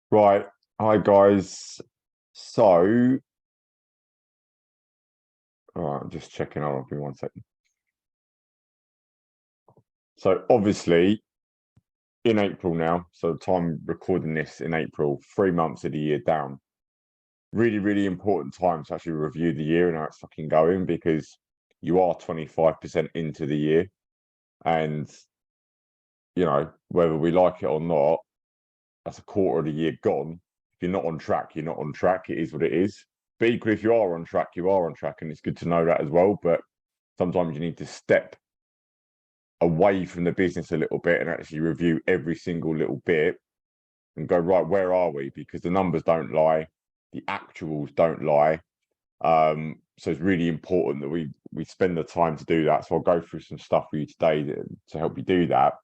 Right. Hi guys. So, all right, I'm just checking out. Give me 1 second. So obviously in April now, so the time recording this in April, 3 months of the year down. Really, really important time to actually review the year and how it's fucking going because you are 25% into the year. And whether we like it or not, that's a quarter of the year gone. If you're not on track, you're not on track. It is what it is. But equally, if you are on track, you are on track, and it's good to know that as well. But sometimes you need to step away from the business a little bit and actually review every single little bit and go, right, where are we? Because the numbers don't lie, the actuals don't lie. So it's really important that we spend the time to do that. So I'll go through some stuff for you today to help you do that.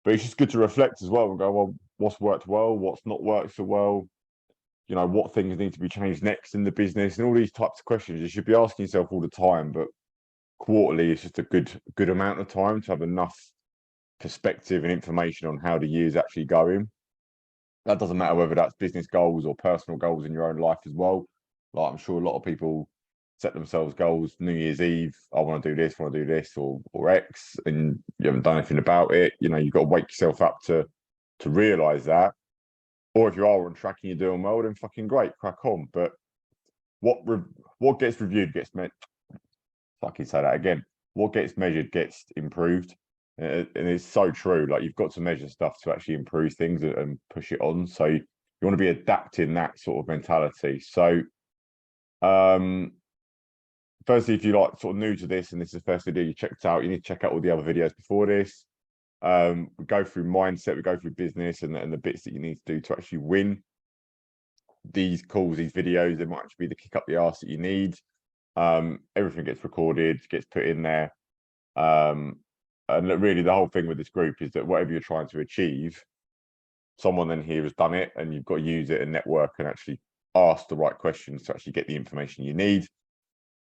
But it's just good to reflect as well and go, well, what's worked well, what's not worked so well, what things need to be changed next in the business, and all these types of questions you should be asking yourself all the time. But quarterly is just a good amount of time to have enough perspective and information on how the year's actually going. That doesn't matter whether that's business goals or personal goals in your own life as well. Like I'm sure a lot of people set themselves goals New Year's Eve. I want to do this, want to do this, or X, and you haven't done anything about it. You've got to wake yourself up to realize that. Or if you are on track and you're doing well, then fucking great, crack on. But what gets reviewed gets met. Fucking say that again. What gets measured gets improved, and it's so true. Like you've got to measure stuff to actually improve things and push it on. So you want to be adapting that sort of mentality. So, firstly, if you're like sort of new to this and this is the first video you checked out, you need to check out all the other videos before this. We go through mindset, we go through business and the bits that you need to do to actually win. These calls, these videos, they might actually be the kick up the arse that you need. Everything gets recorded, gets put in there. And really the whole thing with this group is that whatever you're trying to achieve, someone in here has done it, and you've got to use it and network and actually ask the right questions to actually get the information you need.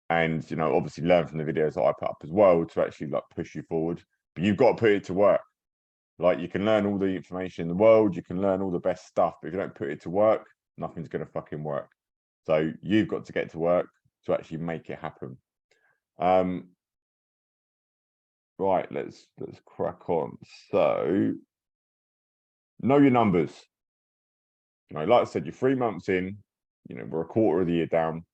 And obviously learn from the videos that I put up as well to actually like push you forward. But you've got to put it to work. Like you can learn all the information in the world, you can learn all the best stuff, but if you don't put it to work, nothing's going to fucking work. So you've got to get to work to actually make it happen. Right, let's crack on. So know your numbers. Like I said, you're 3 months in, we're a quarter of the year down.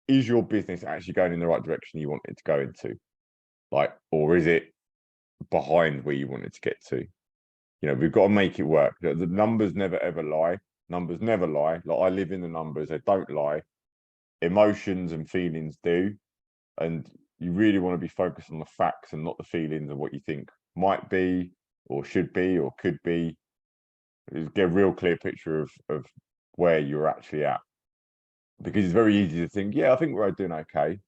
Is your business actually going in the right direction you want it to go into? Or is it behind where you want it to get to? We've got to make it work. The numbers never ever lie. Numbers never lie. Like I live in the numbers, they don't lie. Emotions and feelings do. And you really want to be focused on the facts and not the feelings of what you think might be or should be or could be. Get a real clear picture of where you're actually at. Because it's very easy to think, yeah, I think we're doing okay.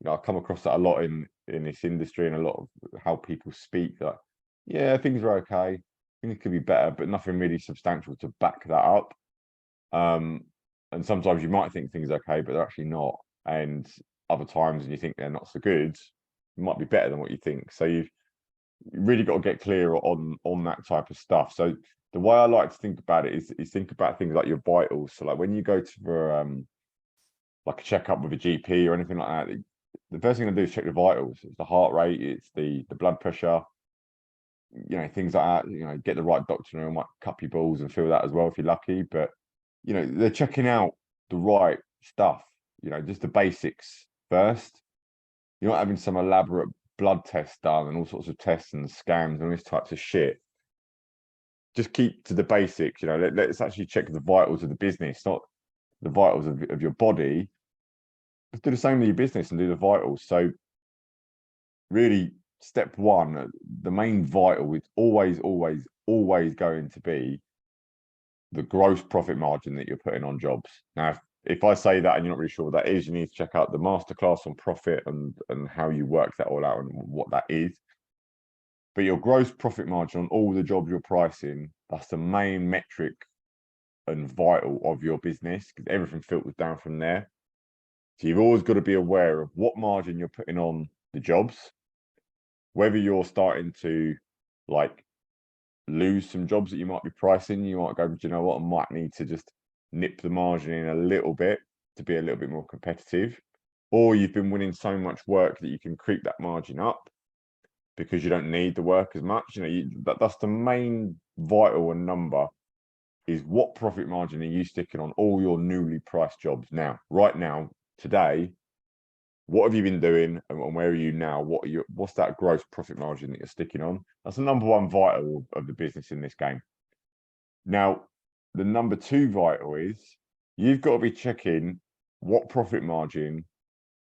I come across that a lot in this industry and a lot of how people speak. Like, yeah, things are okay. Things could be better, but nothing really substantial to back that up. And sometimes you might think things are okay, but they're actually not. And other times, when you think they're not so good, it might be better than what you think. So you've really got to get clear on that type of stuff. So the way I like to think about it is think about things like your vitals. So like when you go to for like a checkup with a GP or anything like that, the first thing I do is check the vitals. It's the heart rate, it's the blood pressure, things like that. Get the right doctor who might cup your balls and feel that as well if you're lucky. But they're checking out the right stuff. Just the basics first. You're not having some elaborate blood tests done and all sorts of tests and scams and all this types of shit. Just keep to the basics. Let's actually check the vitals of the business, not the vitals of your body. Let's do the same with your business and do the vitals. So really, step one, the main vital is always, always, always going to be the gross profit margin that you're putting on jobs. Now, if I say that and you're not really sure what that is, you need to check out the masterclass on profit and how you work that all out and what that is. But your gross profit margin on all the jobs you're pricing, that's the main metric and vital of your business because everything filters down from there. So you've always got to be aware of what margin you're putting on the jobs, whether you're starting to like lose some jobs that you might be pricing. You might go, do you know what, I might need to just nip the margin in a little bit to be a little bit more competitive. Or you've been winning so much work that you can creep that margin up because you don't need the work as much. That's the main vital and number, is what profit margin are you sticking on all your newly priced jobs now, right now, today. What have you been doing, and where are you now? What's that gross profit margin that you're sticking on? That's the number one vital of the business in this game. Now, the number two vital is you've got to be checking what profit margin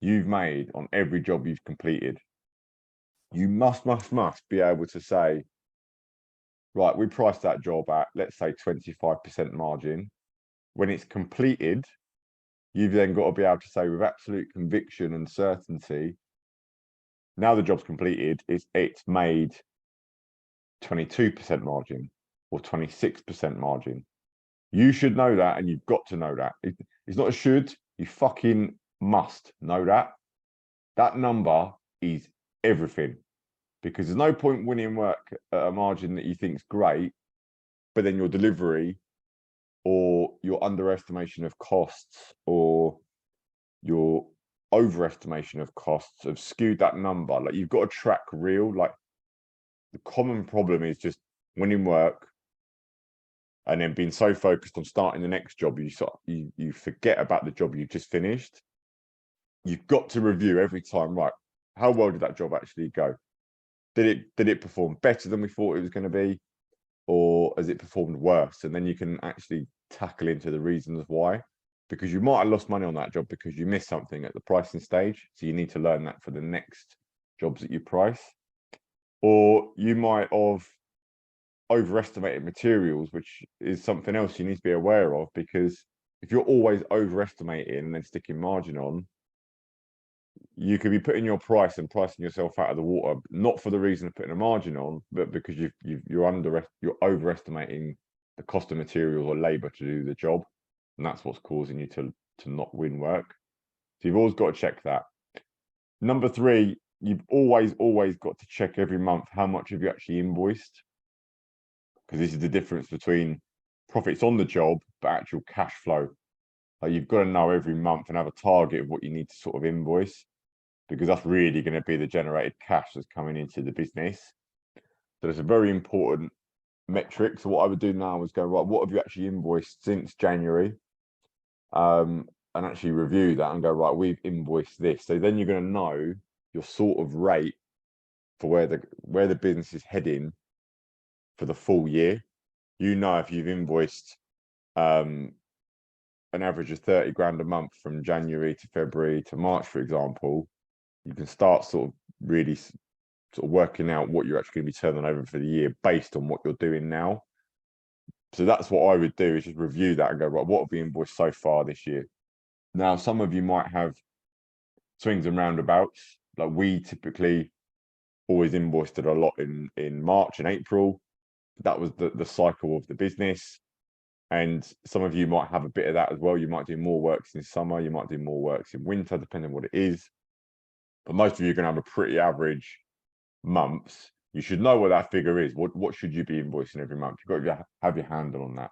you've made on every job you've completed. You must be able to say, right, we priced that job at, let's say, 25% margin. When it's completed, you've then got to be able to say with absolute conviction and certainty, now the job's completed, it's made 22% margin or 26% margin. You should know that, and you've got to know that. It's not a should, you fucking must know that. That number is everything, because there's no point winning work at a margin that you think is great, but then your delivery or your underestimation of costs or your overestimation of costs have skewed that number. Like, you've got to track real. Like, the common problem is just winning work and then being so focused on starting the next job, you forget about the job you've just finished. You've got to review every time, right, how well did that job actually go? Did it perform better than we thought it was going to be, or has it performed worse? And then you can actually tackle into the reasons why, because you might have lost money on that job because you missed something at the pricing stage. So you need to learn that for the next jobs that you price. Or you might have overestimated materials, which is something else you need to be aware of, because if you're always overestimating and then sticking margin on, you could be putting your price and pricing yourself out of the water, not for the reason of putting a margin on, but because you're overestimating the cost of materials or labor to do the job, and that's what's causing you to not win work. So you've always got to check that. Number three, you've always got to check every month how much have you actually invoiced, because this is the difference between profits on the job but actual cash flow. Like, you've got to know every month and have a target of what you need to sort of invoice, because that's really going to be the generated cash that's coming into the business. So it's a very important metric. So what I would do now is go, right, what have you actually invoiced since January? And actually review that and go, right, we've invoiced this. So then you're going to know your sort of rate for where the business is heading for the full year. You know, if you've invoiced an average of 30 grand a month from January to February to March, for example, you can start sort of really sort of working out what you're actually going to be turning over for the year based on what you're doing now. So that's what I would do, is just review that and go, right, what have we invoiced so far this year? Now, some of you might have swings and roundabouts. Like, we typically always invoiced it a lot in March and April. That was the cycle of the business. And some of you might have a bit of that as well. You might do more works in summer, you might do more works in winter, depending on what it is. But most of you are going to have a pretty average months. You should know what that figure is. What should you be invoicing every month? You've got to have your handle on that.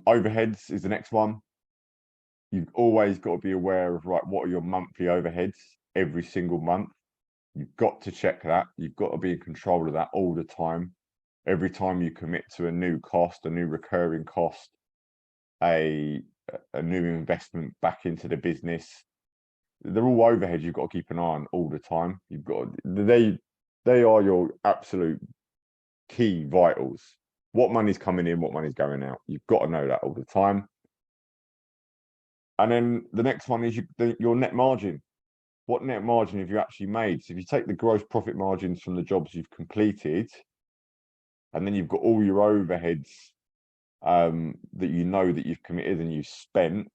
Overheads is the next one. You've always got to be aware of, right, what are your monthly overheads every single month? You've got to check that. You've got to be in control of that all the time. Every time you commit to a new cost, a new recurring cost, a new investment back into the business, they're all overheads you've got to keep an eye on all the time. They are your absolute key vitals. What money's coming in, what money's going out. You've got to know that all the time. And then the next one is your net margin. What net margin have you actually made? So if you take the gross profit margins from the jobs you've completed, and then you've got all your overheads that you know that you've committed and you've spent,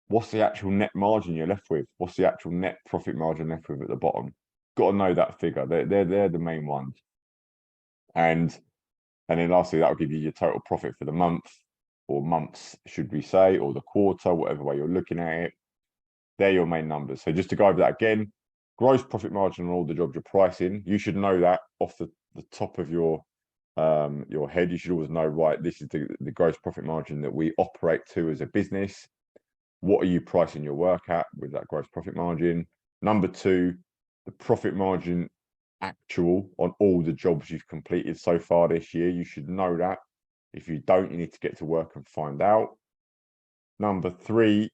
what's the actual net margin you're left with? What's the actual net profit margin left with at the bottom? Got to know that figure. They're the main ones. And then lastly, that'll give you your total profit for the month, or months, should we say, or the quarter, whatever way you're looking at it. They're your main numbers. So just to go over that again, gross profit margin on all the jobs you're pricing, you should know that off the top of your your head. You should always know, right, this is the gross profit margin that we operate to as a business. What are you pricing your work at with that gross profit margin? Number two, the profit margin actual on all the jobs you've completed so far this year. You should know that. If you don't, you need to get to work and find out. Number three,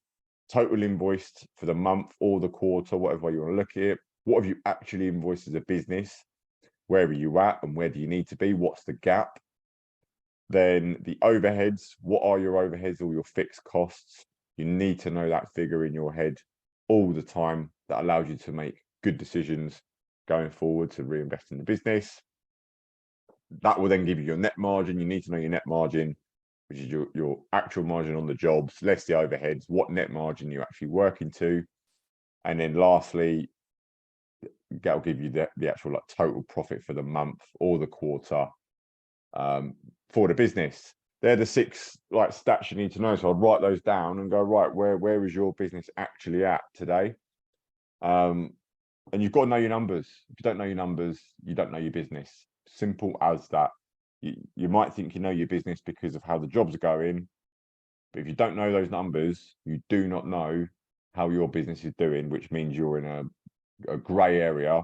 total invoiced for the month or the quarter, whatever way you want to look at it. What have you actually invoiced as a business? Where are you at and where do you need to be? What's the gap? Then the overheads. What are your overheads, all your fixed costs? You need to know that figure in your head all the time. That allows you to make good decisions going forward to reinvest in the business. That will then give you your net margin. You need to know your net margin, which is your actual margin on the jobs, less the overheads, what net margin you're actually working to. And then lastly, that'll give you the actual like total profit for the month or the quarter for the business. They're the six like stats you need to know. So I'll write those down and go, right, where is your business actually at today? And you've got to know your numbers. If you don't know your numbers, you don't know your business. Simple as that. You might think you know your business because of how the jobs are going, but if you don't know those numbers, you do not know how your business is doing, which means you're in a grey area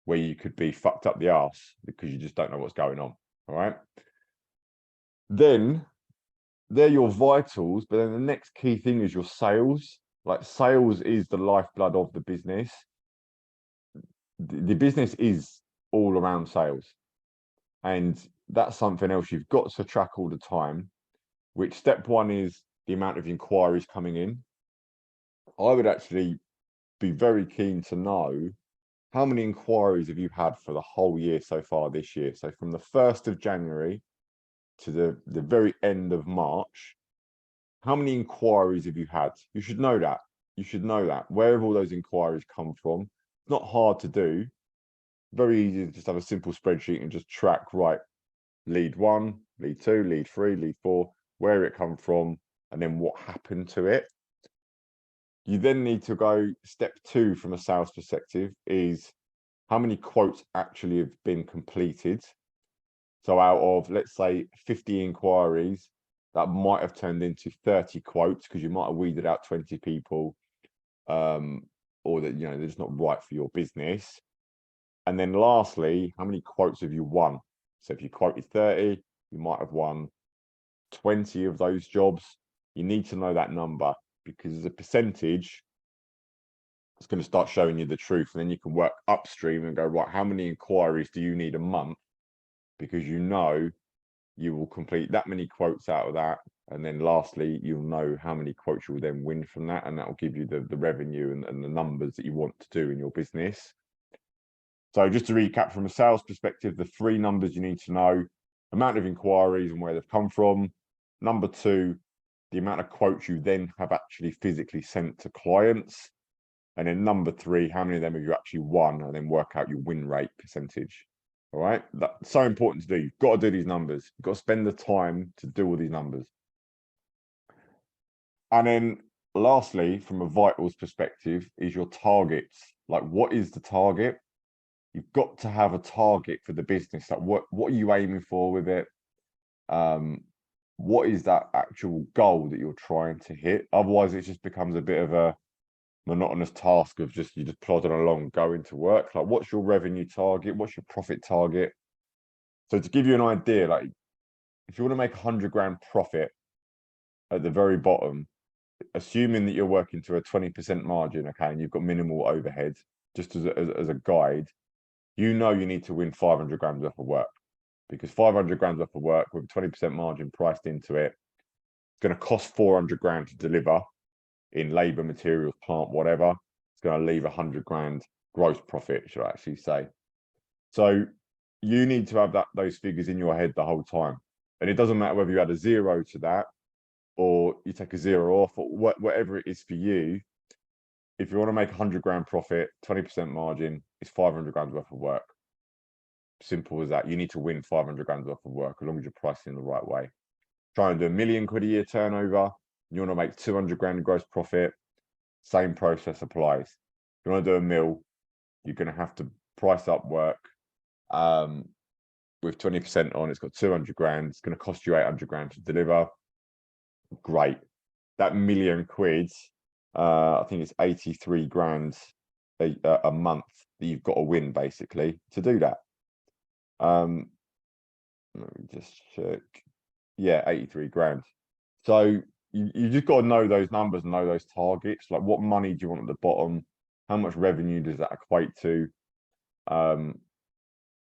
where you could be fucked up the arse because you just don't know what's going on. All right. Then they're your vitals, but then the next key thing is your sales. Like sales is the lifeblood of the business. The business is all around sales. And that's something else you've got to track all the time, which step one is the amount of inquiries coming in. I would actually be very keen to know how many inquiries have you had for the whole year so far this year. So from the 1st of January to the very end of March, how many inquiries have you had? You should know that. You should know that. Where have all those inquiries come from? It's not hard to do. Very easy to just have a simple spreadsheet and just track, right, lead 1, lead 2, lead 3, lead 4, where it come from, and then what happened to it. You then need to go step 2 from a sales perspective is how many quotes actually have been completed. So out of, let's say, 50 inquiries, that might have turned into 30 quotes because you might have weeded out 20 people or that, you know, they're just not right for your business. And then lastly, how many quotes have you won? So if you quoted 30, you might have won 20 of those jobs. You need to know that number because as a percentage, it's going to start showing you the truth. And then you can work upstream and go, right, how many inquiries do you need a month? Because you know you will complete that many quotes out of that. And then lastly, you'll know how many quotes you'll then win from that. And that will give you the revenue and the numbers that you want to do in your business. So just to recap from a sales perspective, the 3 numbers you need to know: amount of inquiries and where they've come from. Number 2, the amount of quotes you then have actually physically sent to clients. And then number 3, how many of them have you actually won, and then work out your win rate percentage. All right, that's so important to do. You've got to do these numbers. You've got to spend the time to do all these numbers. And then lastly, from a vitals perspective, is your targets. Like, what is the target? You've got to have a target for the business. Like, what are you aiming for with it? What is that actual goal that you're trying to hit? Otherwise, it just becomes a bit of a monotonous task of you just plodding along, going to work. Like, what's your revenue target? What's your profit target? So to give you an idea, like if you want to make 100 grand profit at the very bottom, assuming that you're working to a 20% margin, okay, and you've got minimal overhead, just as a guide, you know you need to win 500 grand worth of work, because 500 grand worth of work with a 20% margin priced into it, it's going to cost 400 grand to deliver in labor, materials, plant, whatever. It's going to leave 100 grand gross profit, should I actually say. So you need to have those figures in your head the whole time. And it doesn't matter whether you add a 0 to that or you take a 0 off, or whatever it is for you. If you want to make 100 grand profit, 20% margin, it's 500 grand worth of work. Simple as that. You need to win 500 grand worth of work as long as you're pricing in the right way. Try and do £1 million a year turnover. You want to make 200 grand gross profit. Same process applies. If you want to do 1 million, you're going to have to price up work. You want to make 1 million, you're going to have to win 500 grand worth of work. Simple as that. You need to win 500 grand worth of work as long as you're pricing in the right way. Try and do £1 million a year turnover. You want to make 200 grand gross profit. Same process applies. If you want to do 1 million, you're going to have to price up work. with 20% on, it's got 200 grand. It's going to cost you 800 grand to deliver. Great. That £1 million, I think it's 83 grand a month that you've got to win basically to do that. Let me just check. Yeah, 83 grand. So you just got to know those numbers and know those targets. Like, what money do you want at the bottom? How much revenue does that equate to? And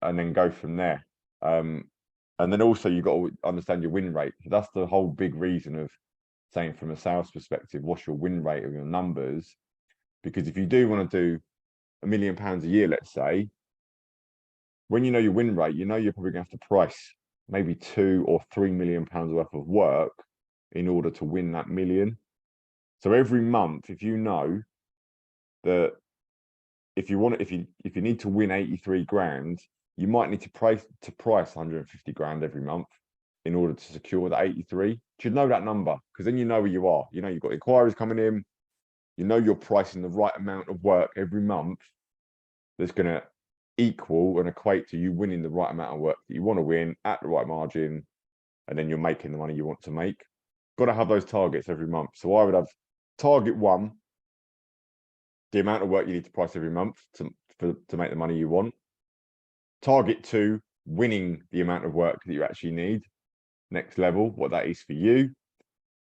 then go from there. And then also you've got to understand your win rate. That's the whole big reason of saying, from a sales perspective, what's your win rate of your numbers? Because if you do want to do £1 million a year, let's say, when you know your win rate, you know you're probably going to have to price maybe £2 or £3 million worth of work in order to win that million. So every month, if you know that if you need to win 83 grand, you might need to price 150 grand every month in order to secure the 83. You should know that number, because then you know where you are. You know you've got inquiries coming in. You know you're pricing the right amount of work every month that's going to equal and equate to you winning the right amount of work that you want to win at the right margin, and then you're making the money you want to make. Got to have those targets every month. So I would have target 1, the amount of work you need to price every month to make the money you want. Target 2, winning the amount of work that you actually need. Next level, what that is for you.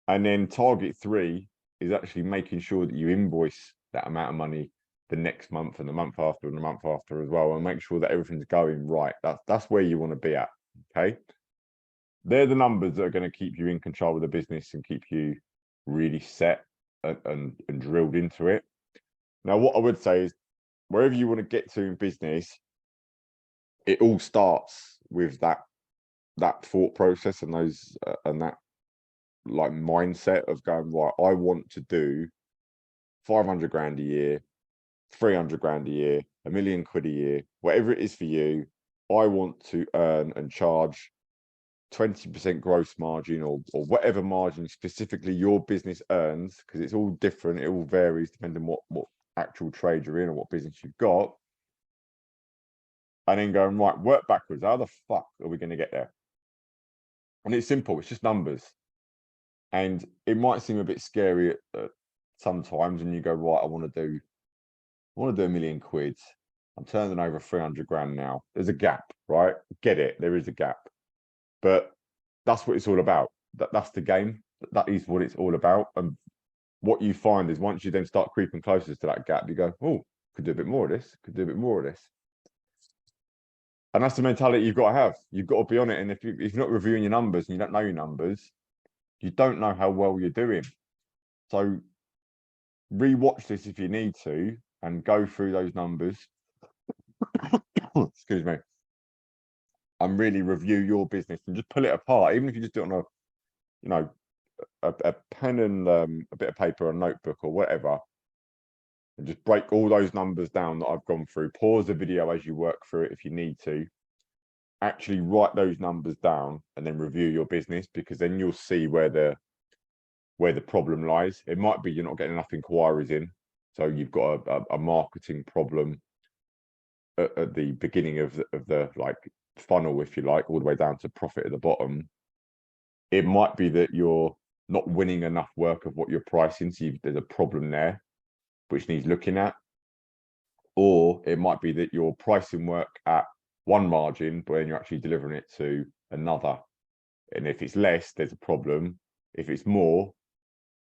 And then target 3 is actually making sure that you invoice that amount of money the next month and the month after and the month after as well, and make sure that everything's going right. That's where you want to be at. Okay, they're the numbers that are going to keep you in control of the business and keep you really set and drilled into it. Now, what I would say is, wherever you want to get to in business, it all starts with that thought process and those and that like mindset of going, right, I want to do 500 grand a year, 300 grand a year, £1 million a year, whatever it is for you. I want to earn and charge 20% gross margin, or whatever margin specifically your business earns, because it's all different. It all varies depending on what actual trade you're in or what business you've got. And then going, right, work backwards. How the fuck are we going to get there? And it's simple. It's just numbers. And it might seem a bit scary sometimes, and you go, right, I want to do £1 million. I'm turning over 300 grand now. There's a gap, right? Get it. There is a gap. But that's what it's all about. That's the game. That is what it's all about. And what you find is, once you then start creeping closer to that gap, you go, oh, could do a bit more of this, could do a bit more of this. And that's the mentality you've got to have. You've got to be on it. And if you're not reviewing your numbers and you don't know your numbers, you don't know how well you're doing. So re-watch this if you need to and go through those numbers. Excuse me. And really review your business and just pull it apart. Even if you just do it on a pen and a bit of paper, a notebook or whatever, and just break all those numbers down that I've gone through. Pause the video as you work through it if you need to. Actually write those numbers down and then review your business, because then you'll see where the problem lies. It might be you're not getting enough inquiries in, so you've got a marketing problem at the beginning of the like funnel, if you like, all the way down to profit at the bottom. It might be that you're not winning enough work of what you're pricing, so there's a problem there which needs looking at. Or it might be that you're pricing work at one margin, but then you're actually delivering it to another. And if it's less, there's a problem. If it's more,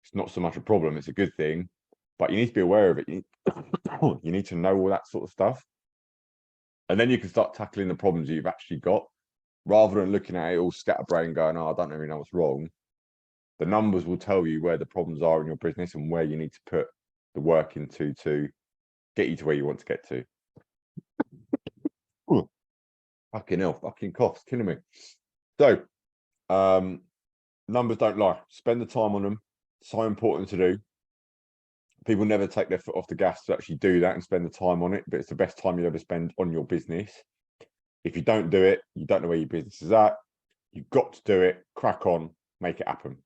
it's not so much a problem, it's a good thing. But you need to be aware of it. You need to know all that sort of stuff. And then you can start tackling the problems you've actually got, rather than looking at it all scatterbrained going, oh, I don't really know what's wrong. The numbers will tell you where the problems are in your business and where you need to put the work into to get you to where you want to get to. Ooh, fucking hell, fucking cough's killing me. So, numbers don't lie. Spend the time on them. So important to do. People never take their foot off the gas to actually do that and spend the time on it, but it's the best time you'll ever spend on your business. If you don't do it, you don't know where your business is at. You've got to do it. Crack on, make it happen.